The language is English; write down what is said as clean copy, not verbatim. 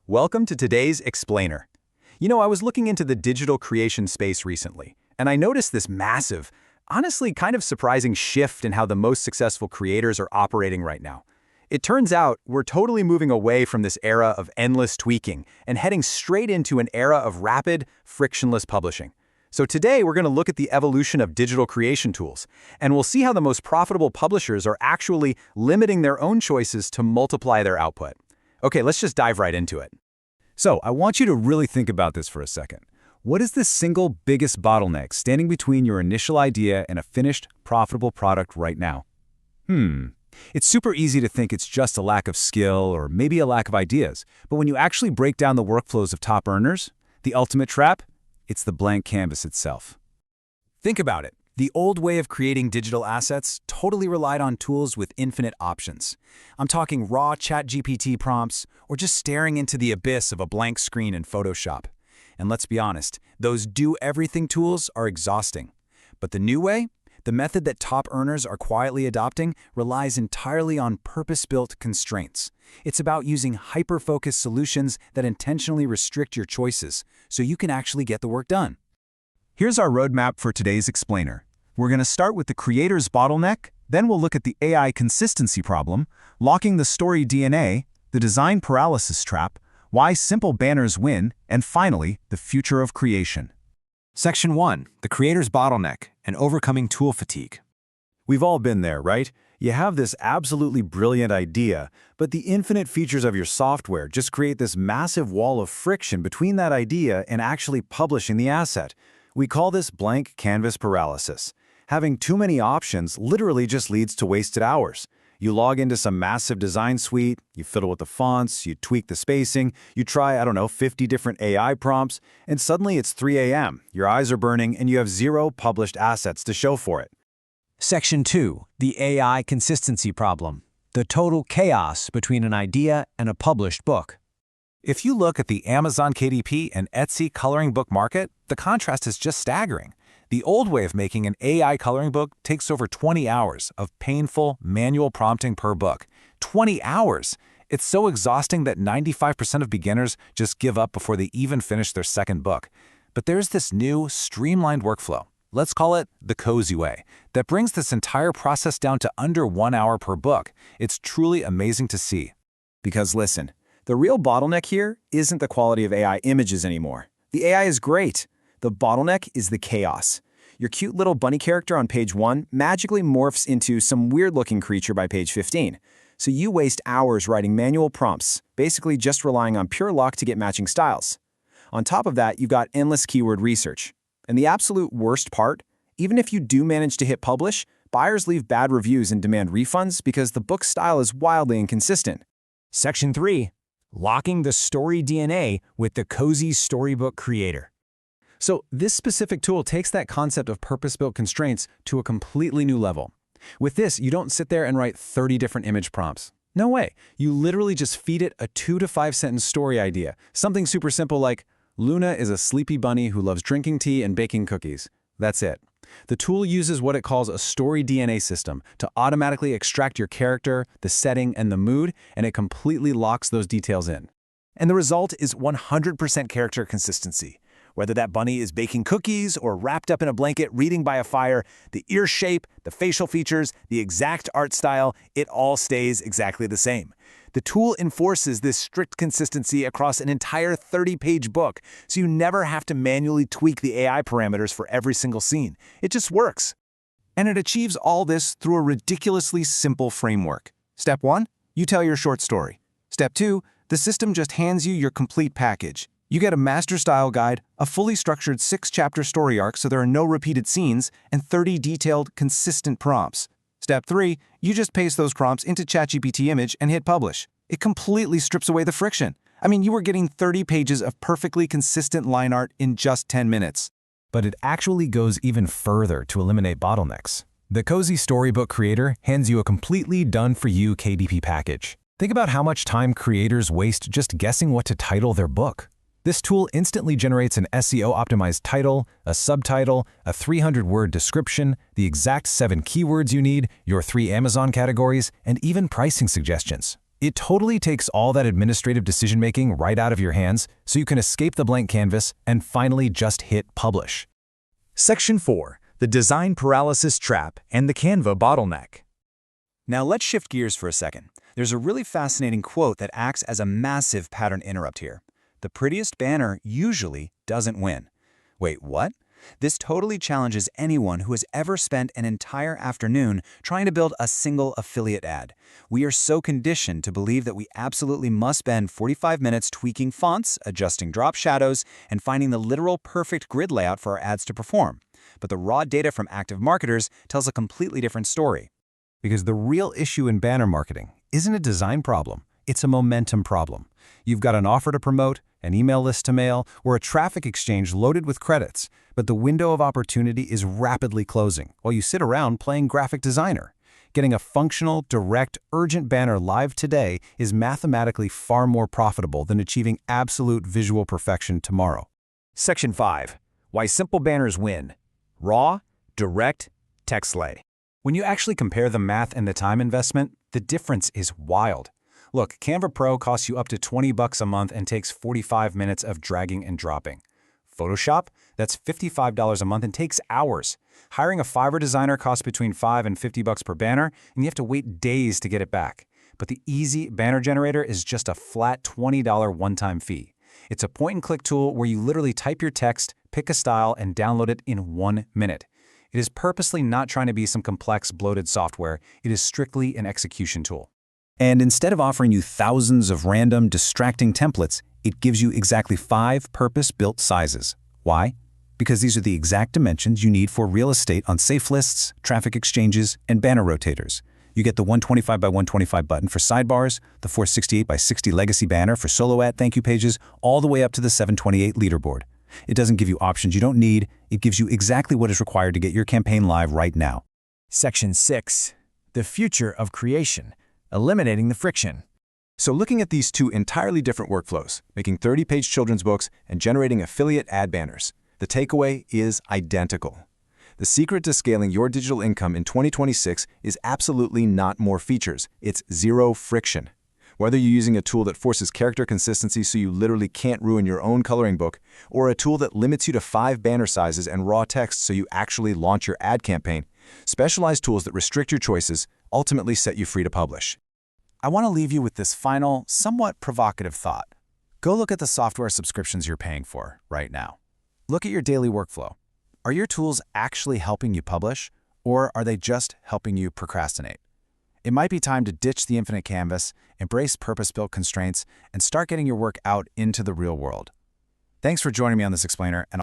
Welcome to today's Explainer. I was looking into the digital creation space recently, and I noticed this massive, honestly kind of surprising shift in how the most successful creators are operating right now. It turns out we're totally moving away from this era of endless tweaking and heading straight into an era of rapid, frictionless publishing. So today we're going to look at the evolution of digital creation tools, and we'll see how the most profitable publishers are actually limiting their own choices to multiply their output. Okay, let's just dive right into it. So, I want you to really think about this for a second. What is the single biggest bottleneck standing between your initial idea and a finished, profitable product right now? It's super easy to think it's just a lack of skill or maybe a lack of ideas, but when you actually break down the workflows of top earners, the ultimate trap, it's the blank canvas itself. Think about it. The old way of creating digital assets totally relied on tools with infinite options. I'm talking raw ChatGPT prompts or just staring into the abyss of a blank screen in Photoshop. And let's be honest, those do-everything tools are exhausting. But the new way, the method that top earners are quietly adopting, relies entirely on purpose-built constraints. It's about using hyper-focused solutions that intentionally restrict your choices so you can actually get the work done. Here's our roadmap for today's Explainer. We're going to start with the creator's bottleneck, then we'll look at the AI consistency problem, locking the story DNA, the design paralysis trap, why simple banners win, and finally, the future of creation. Section 1. The creator's bottleneck and overcoming tool fatigue. We've all been there, right? You have this absolutely brilliant idea, but the infinite features of your software just create this massive wall of friction between that idea and actually publishing the asset. We call this blank canvas paralysis. Having too many options literally just leads to wasted hours. You log into some massive design suite, you fiddle with the fonts, you tweak the spacing, you try, 50 different AI prompts, and suddenly it's 3 a.m., your eyes are burning, and you have 0 published assets to show for it. Section 2. The AI consistency problem. The total chaos between an idea and a published book. If you look at the Amazon KDP and Etsy coloring book market, the contrast is just staggering. The old way of making an AI coloring book takes over 20 hours of painful, manual prompting per book. 20 hours! It's so exhausting that 95% of beginners just give up before they even finish their second book. But there's this new, streamlined workflow. Let's call it the Cozy way, that brings this entire process down to under 1 hour per book. It's truly amazing to see. Because listen, the real bottleneck here isn't the quality of AI images anymore. The AI is great. The bottleneck is the chaos. Your cute little bunny character on page 1 magically morphs into some weird-looking creature by page 15. So you waste hours writing manual prompts, basically just relying on pure luck to get matching styles. On top of that, you've got endless keyword research. And the absolute worst part, even if you do manage to hit publish, buyers leave bad reviews and demand refunds because the book style is wildly inconsistent. Section 3. Locking the story DNA with the Cozy StoryBook Creator. So this specific tool takes that concept of purpose-built constraints to a completely new level. With this, you don't sit there and write 30 different image prompts. No way. You literally just feed it a 2 to 5 sentence story idea. Something super simple like, Luna is a sleepy bunny who loves drinking tea and baking cookies. That's it. The tool uses what it calls a story DNA system to automatically extract your character, the setting, and the mood, and it completely locks those details in. And the result is 100% character consistency. Whether that bunny is baking cookies or wrapped up in a blanket reading by a fire, the ear shape, the facial features, the exact art style, it all stays exactly the same. The tool enforces this strict consistency across an entire 30-page book, so you never have to manually tweak the AI parameters for every single scene. It just works. And it achieves all this through a ridiculously simple framework. Step 1, you tell your short story. Step 2, the system just hands you your complete package. You get a master style guide, a fully structured 6-chapter story arc so there are no repeated scenes, and 30 detailed, consistent prompts. Step 3, you just paste those prompts into ChatGPT image and hit publish. It completely strips away the friction. I mean, you were getting 30 pages of perfectly consistent line art in just 10 minutes. But it actually goes even further to eliminate bottlenecks. The Cozy StoryBook Creator hands you a completely done-for-you KDP package. Think about how much time creators waste just guessing what to title their book. This tool instantly generates an SEO-optimized title, a subtitle, a 300-word description, the exact 7 keywords you need, your 3 Amazon categories, and even pricing suggestions. It totally takes all that administrative decision-making right out of your hands so you can escape the blank canvas and finally just hit publish. Section 4. The Design Paralysis Trap and the Canva Bottleneck. Now let's shift gears for a second. There's a really fascinating quote that acts as a massive pattern interrupt here. The prettiest banner usually doesn't win. Wait, what? This totally challenges anyone who has ever spent an entire afternoon trying to build a single affiliate ad. We are so conditioned to believe that we absolutely must spend 45 minutes tweaking fonts, adjusting drop shadows, and finding the literal perfect grid layout for our ads to perform. But the raw data from active marketers tells a completely different story. Because the real issue in banner marketing isn't a design problem, it's a momentum problem. You've got an offer to promote, an email list to mail, or a traffic exchange loaded with credits, but the window of opportunity is rapidly closing while you sit around playing graphic designer. Getting a functional, direct, urgent banner live today is mathematically far more profitable than achieving absolute visual perfection tomorrow. Section 5. Why Simple Banners Win. Raw, direct, text-lay. When you actually compare the math and the time investment, the difference is wild. Look, Canva Pro costs you up to $20 a month and takes 45 minutes of dragging and dropping. Photoshop? That's $55 a month and takes hours. Hiring a Fiverr designer costs between $5 and $50 per banner, and you have to wait days to get it back. But the Easy Banner Generator is just a flat $20 one-time fee. It's a point-and-click tool where you literally type your text, pick a style, and download it in 1 minute. It is purposely not trying to be some complex, bloated software. It is strictly an execution tool. And instead of offering you thousands of random, distracting templates, it gives you exactly 5 purpose-built sizes. Why? Because these are the exact dimensions you need for real estate on safe lists, traffic exchanges, and banner rotators. You get the 125 by 125 button for sidebars, the 468 by 60 legacy banner for solo ad thank you pages, all the way up to the 728 leaderboard. It doesn't give you options you don't need. It gives you exactly what is required to get your campaign live right now. Section 6. The Future of Creation. Eliminating the friction. So looking at these two entirely different workflows, making 30-page children's books and generating affiliate ad banners, the takeaway is identical. The secret to scaling your digital income in 2026 is absolutely not more features. It's zero friction. Whether you're using a tool that forces character consistency so you literally can't ruin your own coloring book, or a tool that limits you to 5 banner sizes and raw text so you actually launch your ad campaign, specialized tools that restrict your choices ultimately set you free to publish. I want to leave you with this final, somewhat provocative thought. Go look at the software subscriptions you're paying for right now. Look at your daily workflow. Are your tools actually helping you publish, or are they just helping you procrastinate? It might be time to ditch the infinite canvas, embrace purpose-built constraints, and start getting your work out into the real world. Thanks for joining me on this explainer, and